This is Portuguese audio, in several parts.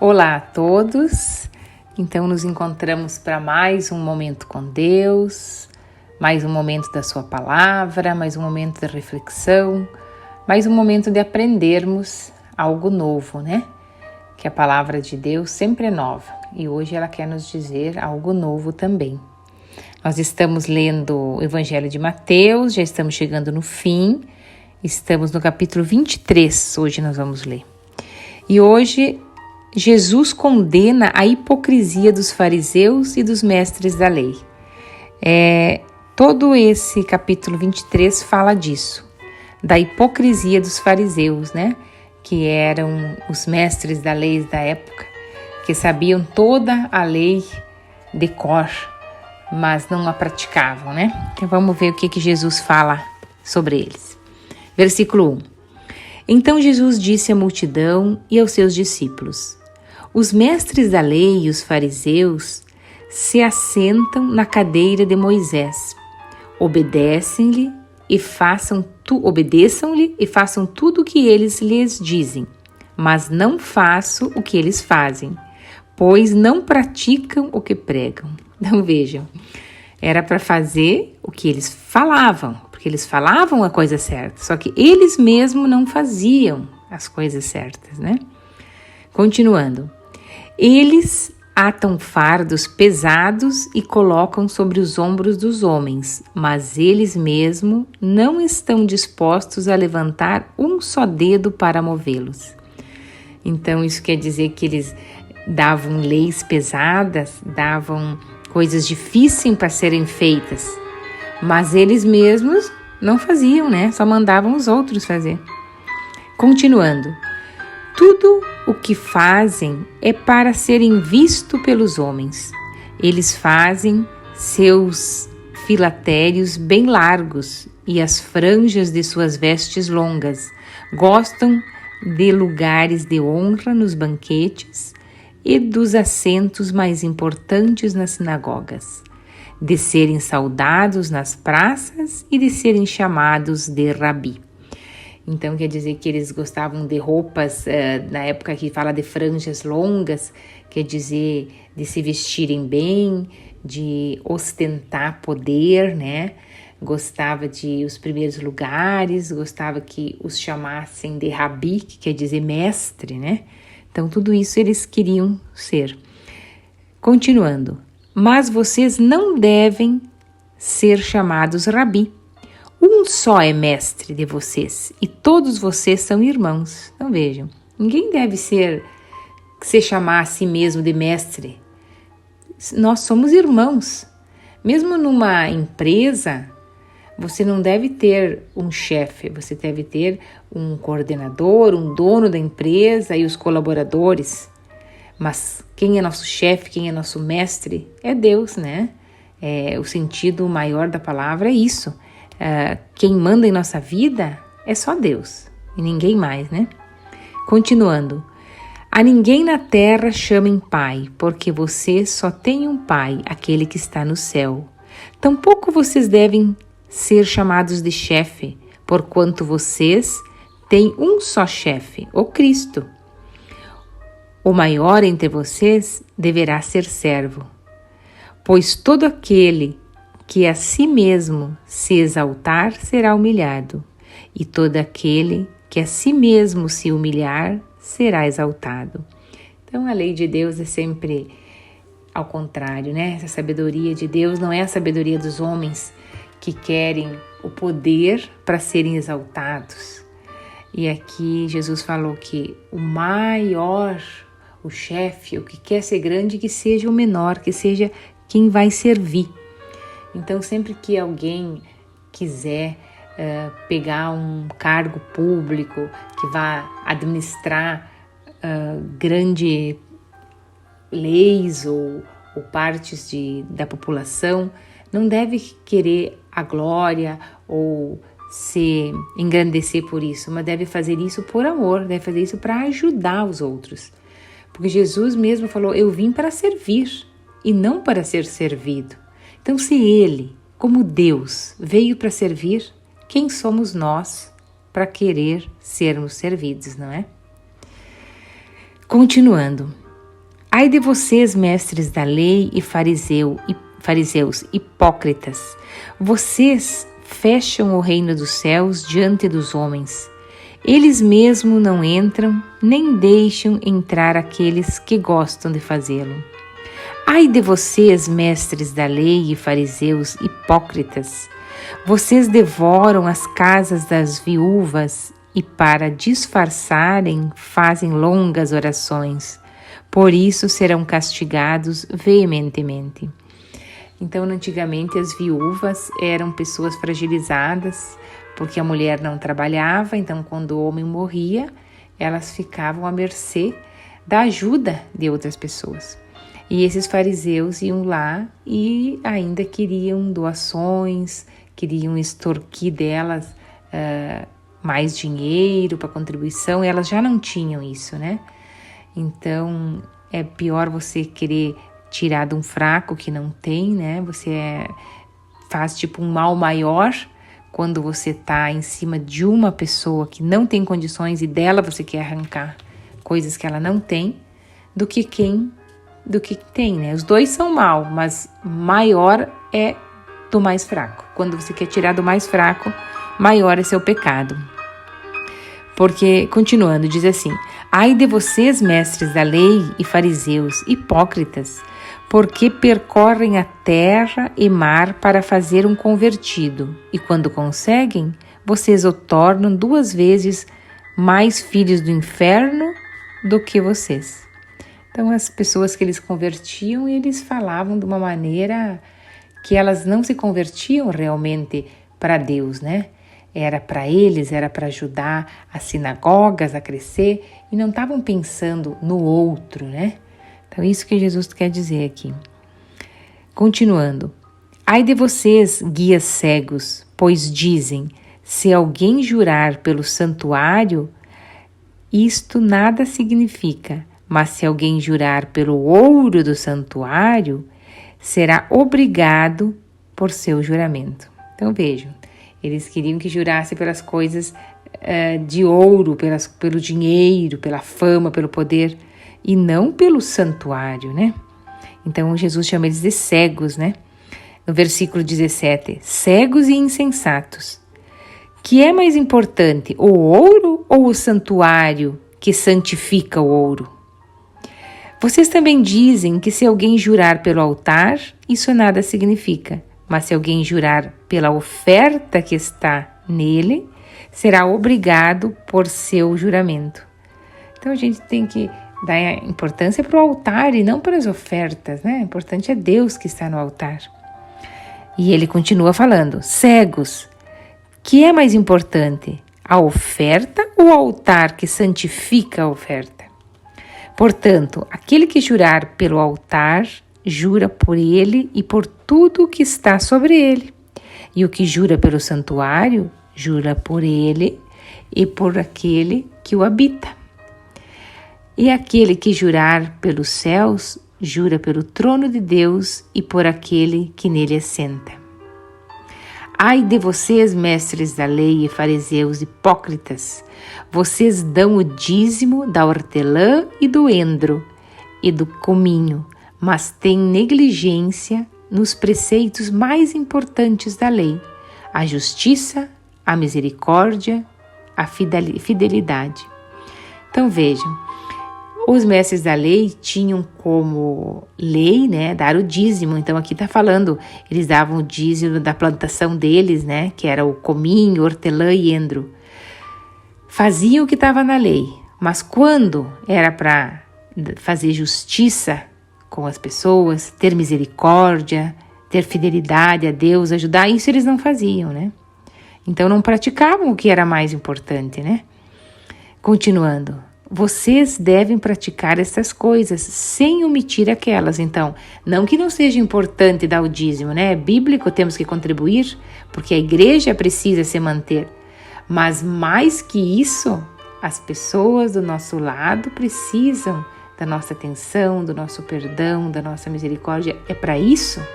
Olá a todos, então nos encontramos para mais um momento com Deus, mais um momento da sua palavra, mais um momento de reflexão, mais um momento de aprendermos algo novo, né? Que a palavra de Deus sempre é nova e hoje ela quer nos dizer algo novo também. Nós estamos lendo o Evangelho de Mateus, já estamos chegando no fim, estamos no capítulo 23, hoje nós vamos ler. E hoje Jesus condena a hipocrisia dos fariseus e dos mestres da lei. Todo esse capítulo 23 fala disso, da hipocrisia dos fariseus, né? Que eram os mestres da lei da época, que sabiam toda a lei de cor, mas não a praticavam, né? Então vamos ver o que Jesus fala sobre eles. Versículo 1. Então Jesus disse à multidão e aos seus discípulos: os mestres da lei e os fariseus se assentam na cadeira de Moisés. Obedeçam-lhe e façam tudo o que eles lhes dizem, mas não façam o que eles fazem, pois não praticam o que pregam. Então vejam, era para fazer o que eles falavam, porque eles falavam a coisa certa, só que eles mesmos não faziam as coisas certas, né? Continuando. Eles atam fardos pesados e colocam sobre os ombros dos homens, mas eles mesmos não estão dispostos a levantar um só dedo para movê-los. Então isso quer dizer que eles davam leis pesadas, davam coisas difíceis para serem feitas, mas eles mesmos não faziam, né? Só mandavam os outros fazer. Continuando. Tudo o que fazem é para serem vistos pelos homens. Eles fazem seus filatérios bem largos e as franjas de suas vestes longas. Gostam de lugares de honra nos banquetes e dos assentos mais importantes nas sinagogas, de serem saudados nas praças e de serem chamados de rabi. Então quer dizer que eles gostavam de roupas, na época que fala de franjas longas, quer dizer de se vestirem bem, de ostentar poder, né? Gostava de os primeiros lugares, gostava que os chamassem de rabi, que quer dizer mestre, né? Então tudo isso eles queriam ser. Continuando, mas vocês não devem ser chamados rabi. Um só é mestre de vocês e todos vocês são irmãos. Então vejam, ninguém deve se chamar a si mesmo de mestre. Nós somos irmãos. Mesmo numa empresa, você não deve ter um chefe, você deve ter um coordenador, um dono da empresa e os colaboradores. Mas quem é nosso chefe, quem é nosso mestre é Deus, né? O sentido maior da palavra é isso. Quem manda em nossa vida é só Deus e ninguém mais, né? Continuando. A ninguém na terra chamem pai, porque vocês só têm um pai, aquele que está no céu. Tampouco vocês devem ser chamados de chefe, porquanto vocês têm um só chefe, o Cristo. O maior entre vocês deverá ser servo, pois todo aquele que a si mesmo se exaltar será humilhado, e todo aquele que a si mesmo se humilhar será exaltado. Então a lei de Deus é sempre ao contrário, né? Essa sabedoria de Deus não é a sabedoria dos homens que querem o poder para serem exaltados. E aqui Jesus falou que o maior, o chefe, o que quer ser grande, que seja o menor, que seja quem vai servir. Então, sempre que alguém quiser pegar um cargo público, que vá administrar grandes leis ou partes da população, não deve querer a glória ou se engrandecer por isso, mas deve fazer isso por amor, deve fazer isso para ajudar os outros. Porque Jesus mesmo falou, eu vim para servir e não para ser servido. Então, se Ele, como Deus, veio para servir, quem somos nós para querer sermos servidos, não é? Continuando. Ai de vocês, mestres da lei e fariseus, hipócritas, vocês fecham o reino dos céus diante dos homens. Eles mesmos não entram, nem deixam entrar aqueles que gostam de fazê-lo. Ai de vocês, mestres da lei e fariseus, hipócritas, vocês devoram as casas das viúvas e, para disfarçarem, fazem longas orações. Por isso serão castigados veementemente. Então, antigamente, as viúvas eram pessoas fragilizadas, porque a mulher não trabalhava, então quando o homem morria, elas ficavam à mercê da ajuda de outras pessoas. E esses fariseus iam lá e ainda queriam doações, queriam extorquir delas mais dinheiro para contribuição, e elas já não tinham isso, né? Então, é pior você querer tirar de um fraco que não tem, né? Você faz tipo um mal maior quando você tá em cima de uma pessoa que não tem condições e dela você quer arrancar coisas que ela não tem, do que tem, né? Os dois são mal, mas maior é do mais fraco. Quando você quer tirar do mais fraco, maior é seu pecado. Porque, continuando, diz assim: ai de vocês, mestres da lei e fariseus, hipócritas, porque percorrem a terra e mar para fazer um convertido, e quando conseguem, vocês o tornam 2 vezes mais filhos do inferno do que vocês. Então, as pessoas que eles convertiam, eles falavam de uma maneira que elas não se convertiam realmente para Deus, né? Era para eles, era para ajudar as sinagogas a crescer e não estavam pensando no outro, né? Então, isso que Jesus quer dizer aqui. Continuando. Ai de vocês, guias cegos, pois dizem, se alguém jurar pelo santuário, isto nada significa, mas se alguém jurar pelo ouro do santuário, será obrigado por seu juramento. Então, vejam. Eles queriam que jurasse pelas coisas de ouro, pelo dinheiro, pela fama, pelo poder, e não pelo santuário, né? Então, Jesus chama eles de cegos, né? No versículo 17, cegos e insensatos. Que é mais importante, o ouro ou o santuário que santifica o ouro? Vocês também dizem que se alguém jurar pelo altar, isso nada significa. Mas se alguém jurar pela oferta que está nele, será obrigado por seu juramento. Então a gente tem que dar importância para o altar e não para as ofertas, né? O importante é Deus que está no altar. E ele continua falando, cegos, que é mais importante, a oferta ou o altar que santifica a oferta? Portanto, aquele que jurar pelo altar, jura por ele e por tudo o que está sobre ele. E o que jura pelo santuário, jura por ele e por aquele que o habita. E aquele que jurar pelos céus, jura pelo trono de Deus e por aquele que nele assenta. Ai de vocês, mestres da lei e fariseus hipócritas, vocês dão o dízimo da hortelã e do endro e do cominho, mas têm negligência nos preceitos mais importantes da lei, a justiça, a misericórdia, a fidelidade. Então vejam, os mestres da lei tinham como lei, né, dar o dízimo. Então aqui está falando, eles davam o dízimo da plantação deles, né, que era o cominho, hortelã e endro. Faziam o que estava na lei, mas quando era para fazer justiça com as pessoas, ter misericórdia, ter fidelidade a Deus, ajudar, isso eles não faziam, né? Então não praticavam o que era mais importante, né? Continuando, vocês devem praticar essas coisas sem omitir aquelas. Então, não que não seja importante dar o dízimo, né? É bíblico, temos que contribuir, porque a igreja precisa se manter. Mas mais que isso, as pessoas do nosso lado precisam da nossa atenção, do nosso perdão, da nossa misericórdia. É para isso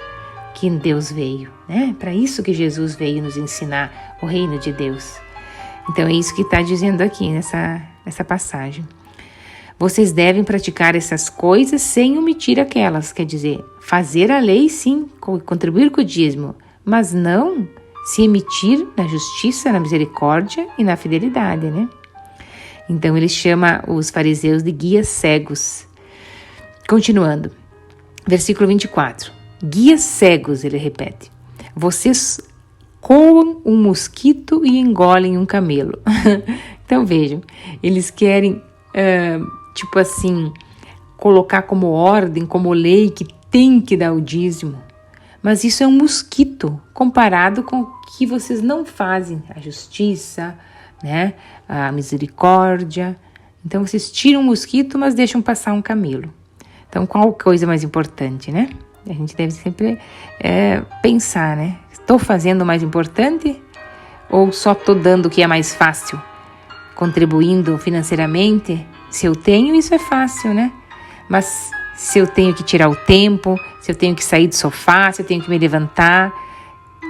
que Deus veio, né? É para isso que Jesus veio nos ensinar o reino de Deus. Então é isso que está dizendo aqui nessa passagem. Vocês devem praticar essas coisas sem omitir aquelas, quer dizer, fazer a lei sim, contribuir com o dízimo, mas não se emitir na justiça, na misericórdia e na fidelidade, né? Então ele chama os fariseus de guias cegos. Continuando, versículo 24. Guias cegos, ele repete. Vocês coam um mosquito e engolem um camelo. Então vejam, eles querem, tipo assim, colocar como ordem, como lei que tem que dar o dízimo. Mas isso é um mosquito comparado com o que vocês não fazem, a justiça, né? A misericórdia. Então vocês tiram o mosquito, mas deixam passar um camelo. Então qual coisa mais importante, né? A gente deve sempre pensar, né? Estou fazendo o mais importante ou só estou dando o que é mais fácil? Contribuindo financeiramente? Se eu tenho, isso é fácil, né? Mas se eu tenho que tirar o tempo, se eu tenho que sair do sofá, se eu tenho que me levantar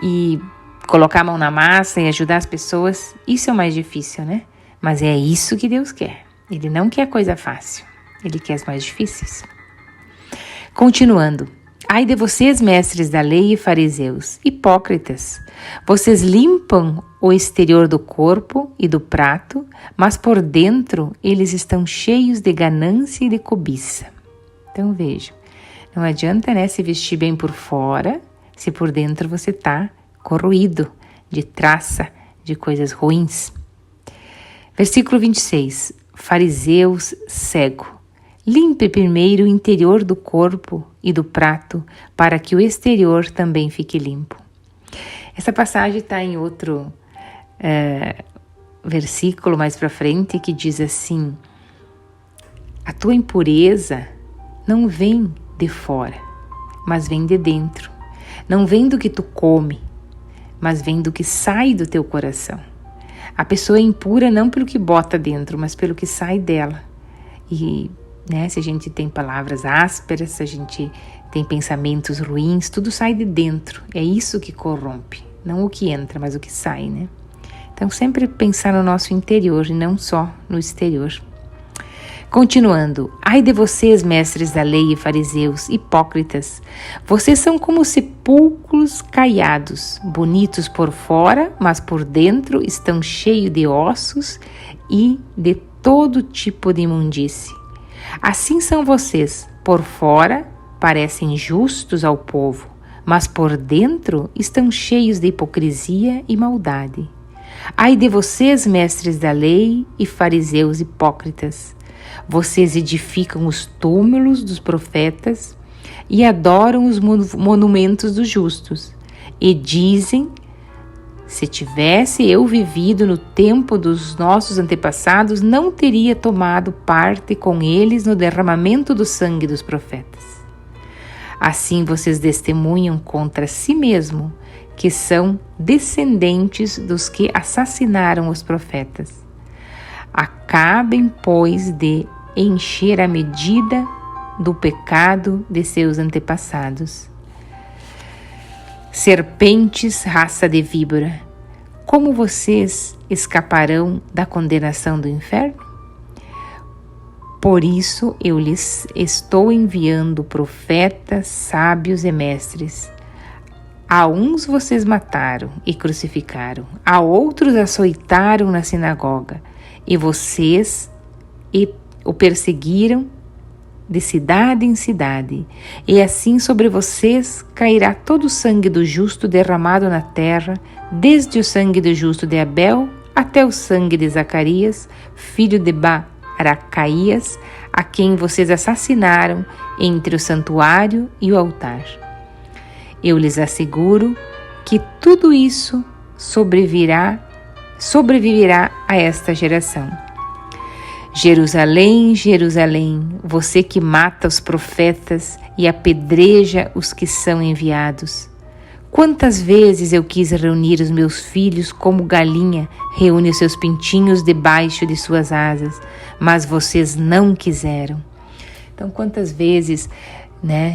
e colocar a mão na massa e ajudar as pessoas, isso é o mais difícil, né? Mas é isso que Deus quer. Ele não quer coisa fácil, Ele quer as mais difíceis. Continuando. Ai de vocês, mestres da lei e fariseus, hipócritas! Vocês limpam o exterior do corpo e do prato, mas por dentro eles estão cheios de ganância e de cobiça. Então vejam, não adianta, né, se vestir bem por fora, se por dentro você está corroído de traça, de coisas ruins. Versículo 26. Fariseus cego. Limpe primeiro o interior do corpo e do prato, para que o exterior também fique limpo. Essa passagem está em outro versículo mais para frente, que diz assim: a tua impureza não vem de fora, mas vem de dentro. Não vem do que tu come, mas vem do que sai do teu coração. A pessoa é impura não pelo que bota dentro, mas pelo que sai dela. E se a gente tem palavras ásperas, se a gente tem pensamentos ruins, tudo sai de dentro. É isso que corrompe, não o que entra, mas o que sai, né? Então sempre pensar no nosso interior e não só no exterior. Continuando. Ai de vocês, mestres da lei e fariseus, hipócritas! Vocês são como sepulcros caiados, bonitos por fora, mas por dentro estão cheios de ossos e de todo tipo de imundície. Assim são vocês, por fora parecem justos ao povo, mas por dentro estão cheios de hipocrisia e maldade. Ai de vocês, mestres da lei e fariseus hipócritas! Vocês edificam os túmulos dos profetas e adoram os monumentos dos justos, e dizem: se tivesse eu vivido no tempo dos nossos antepassados, não teria tomado parte com eles no derramamento do sangue dos profetas. Assim vocês testemunham contra si mesmo que são descendentes dos que assassinaram os profetas. Acabem, pois, de encher a medida do pecado de seus antepassados. Serpentes, raça de víbora, como vocês escaparão da condenação do inferno? Por isso eu lhes estou enviando profetas, sábios e mestres. A uns vocês mataram e crucificaram, a outros açoitaram na sinagoga, e vocês o perseguiram de cidade em cidade, e assim sobre vocês cairá todo o sangue do justo derramado na terra, desde o sangue do justo de Abel até o sangue de Zacarias, filho de Baracaías, a quem vocês assassinaram entre o santuário e o altar. Eu lhes asseguro que tudo isso sobreviverá a esta geração. Jerusalém, Jerusalém, você que mata os profetas e apedreja os que são enviados. Quantas vezes eu quis reunir os meus filhos como galinha reúne os seus pintinhos debaixo de suas asas, mas vocês não quiseram. Então, quantas vezes,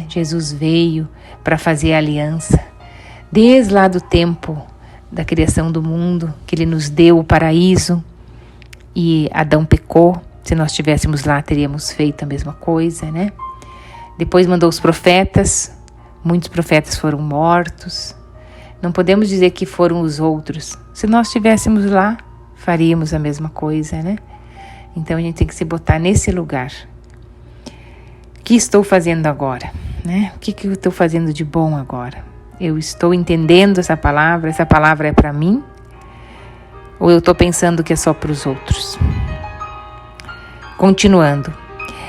Jesus veio para fazer aliança, desde lá do tempo da criação do mundo, que Ele nos deu o paraíso, e Adão pecou, Se nós estivéssemos lá, teríamos feito a mesma coisa, né? Depois mandou os profetas. Muitos profetas foram mortos. Não podemos dizer que foram os outros. Se nós estivéssemos lá, faríamos a mesma coisa, né? Então a gente tem que se botar nesse lugar. O que estou fazendo agora, né? O que eu estou fazendo de bom agora? Eu estou entendendo essa palavra é para mim? Ou eu estou pensando que é só para os outros? Continuando.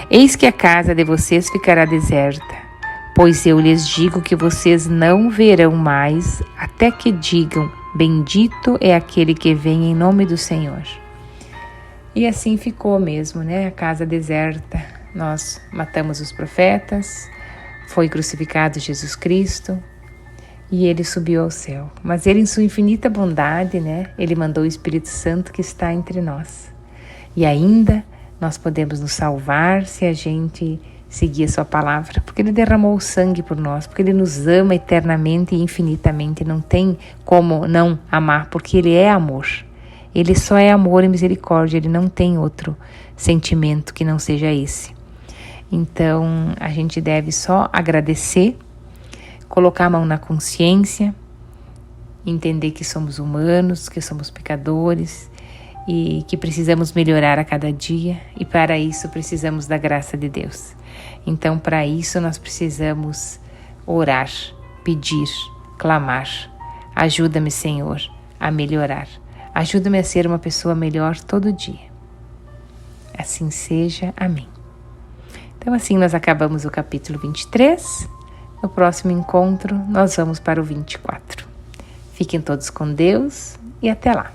Eis que a casa de vocês ficará deserta, pois eu lhes digo que vocês não verão mais, até que digam, bendito é aquele que vem em nome do Senhor. E assim ficou mesmo, né? A casa deserta. Nós matamos os profetas, foi crucificado Jesus Cristo e ele subiu ao céu. Mas ele, em sua infinita bondade, né? Ele mandou o Espírito Santo que está entre nós. E ainda nós podemos nos salvar se a gente seguir a sua palavra, porque ele derramou o sangue por nós, porque ele nos ama eternamente e infinitamente. Não tem como não amar, porque ele é amor. Ele só é amor e misericórdia, ele não tem outro sentimento que não seja esse. Então, a gente deve só agradecer, colocar a mão na consciência, entender que somos humanos, que somos pecadores e que precisamos melhorar a cada dia, e para isso precisamos da graça de Deus. Então, para isso nós precisamos orar, pedir, clamar. Ajuda-me, Senhor, a melhorar. Ajuda-me a ser uma pessoa melhor todo dia. Assim seja. Amém. Então, assim nós acabamos o capítulo 23. No próximo encontro, nós vamos para o 24. Fiquem todos com Deus e até lá.